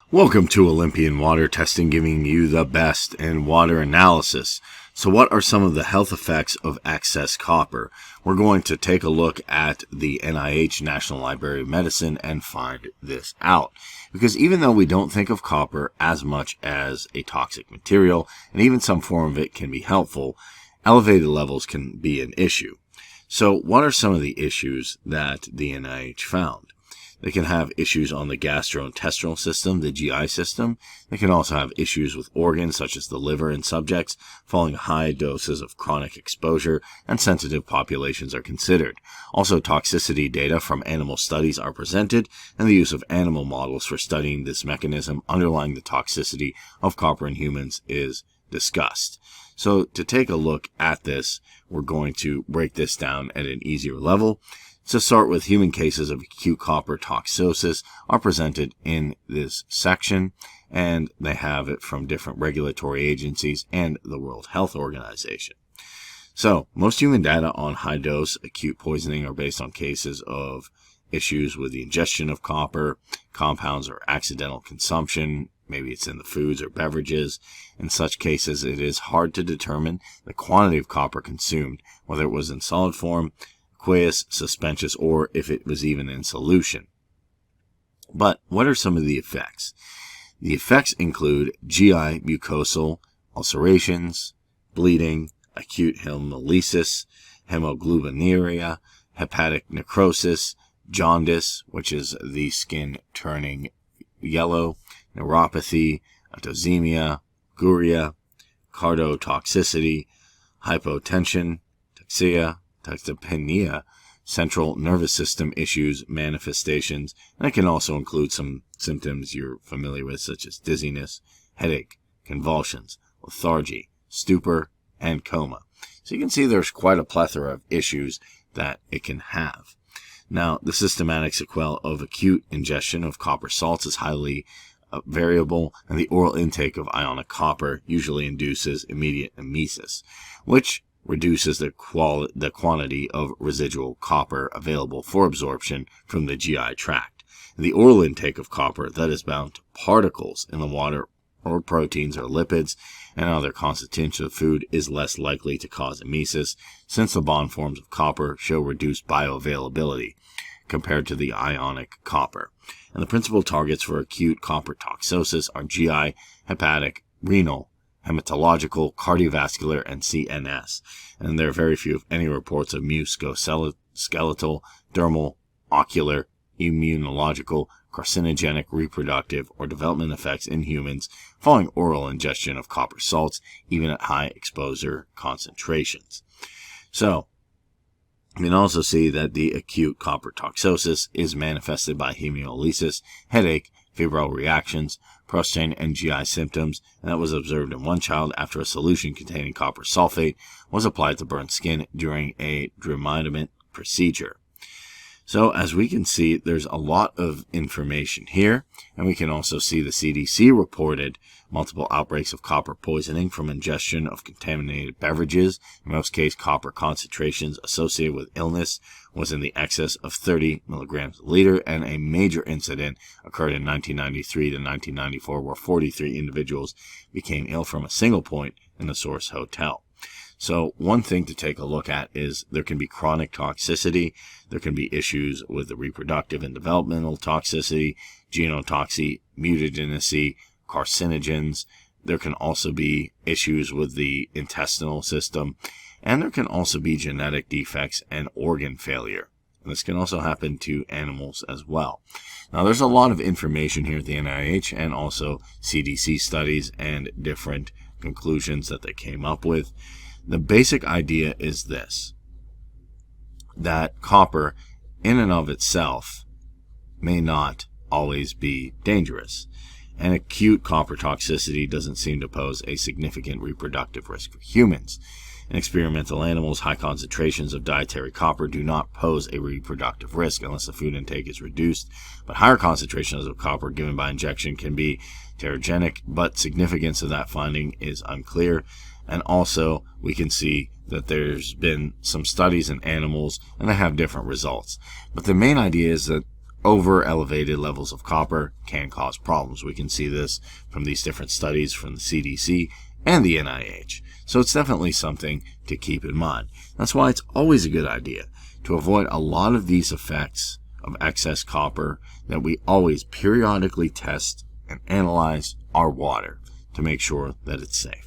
Welcome to Olympian Water Testing, giving you the best in water analysis. So what are some of the health effects of excess copper? We're going to take a look at the NIH, National Library of Medicine, and find this out. Because even though we don't think of copper as much as a toxic material, and even some form of it can be helpful, elevated levels can be an issue. So what are some of the issues that the NIH found? They can have issues on the gastrointestinal system, the GI system. They can also have issues with organs such as the liver in subjects following high doses of chronic exposure, and sensitive populations are considered. Also, toxicity data from animal studies are presented, and the use of animal models for studying this mechanism underlying the toxicity of copper in humans is discussed. So to take a look at this, we're going to break this down at an easier level. To start with, human cases of acute copper toxosis are presented in this section, and they have it from different regulatory agencies and the World Health Organization. So, most human data on high-dose acute poisoning are based on cases of issues with the ingestion of copper, compounds, or accidental consumption. Maybe it's in the foods or beverages. In such cases, it is hard to determine the quantity of copper consumed, whether it was in solid form, aqueous, suspensions, or if it was even in solution. But what are some of the effects? The effects include GI mucosal ulcerations, bleeding, acute hemolysis, hemoglobinuria, hepatic necrosis, jaundice, which is the skin turning yellow, neuropathy, autosemia, guria, cardiotoxicity, hypotension, toxia, toxopenia, central nervous system issues, manifestations, and it can also include some symptoms you're familiar with, such as dizziness, headache, convulsions, lethargy, stupor, and coma. So you can see there's quite a plethora of issues that it can have. Now, the systematic sequelae of acute ingestion of copper salts is highly variable, and the oral intake of ionic copper usually induces immediate emesis, which reduces the quantity of residual copper available for absorption from the GI tract. The oral intake of copper that is bound to particles in the water or proteins or lipids and other constituents of food is less likely to cause emesis, since the bond forms of copper show reduced bioavailability compared to the ionic copper. And the principal targets for acute copper toxosis are GI, hepatic, renal, hematological, cardiovascular, and CNS. And there are very few, if any, reports of musculoskeletal, dermal, ocular, immunological, carcinogenic, reproductive, or development effects in humans following oral ingestion of copper salts, even at high exposure concentrations. So, you can also see that the acute copper toxosis is manifested by hemolysis, headache, febrile reactions, prostate and GI symptoms, and that was observed in one child after a solution containing copper sulfate was applied to burn skin during a debridement procedure. So as we can see, there's a lot of information here, and we can also see the CDC reported multiple outbreaks of copper poisoning from ingestion of contaminated beverages. In most cases, copper concentrations associated with illness was in the excess of 30 milligrams a liter, and a major incident occurred in 1993 to 1994 where 43 individuals became ill from a single point in the Source Hotel. So one thing to take a look at is there can be chronic toxicity, there can be issues with the reproductive and developmental toxicity, genotoxicity, mutagenicity, carcinogens. There can also be issues with the intestinal system, and there can also be genetic defects and organ failure. And this can also happen to animals as well. Now, there's a lot of information here at the NIH and also CDC studies and different conclusions that they came up with. The basic idea is this, that copper in and of itself may not always be dangerous, and acute copper toxicity doesn't seem to pose a significant reproductive risk for humans. In experimental animals, high concentrations of dietary copper do not pose a reproductive risk unless the food intake is reduced, but higher concentrations of copper given by injection can be teratogenic, but significance of that finding is unclear. And also, we can see that there's been some studies in animals, and they have different results. But the main idea is that over elevated levels of copper can cause problems. We can see this from these different studies from the CDC and the NIH. So it's definitely something to keep in mind. That's why it's always a good idea to avoid a lot of these effects of excess copper, that we always periodically test and analyze our water to make sure that it's safe.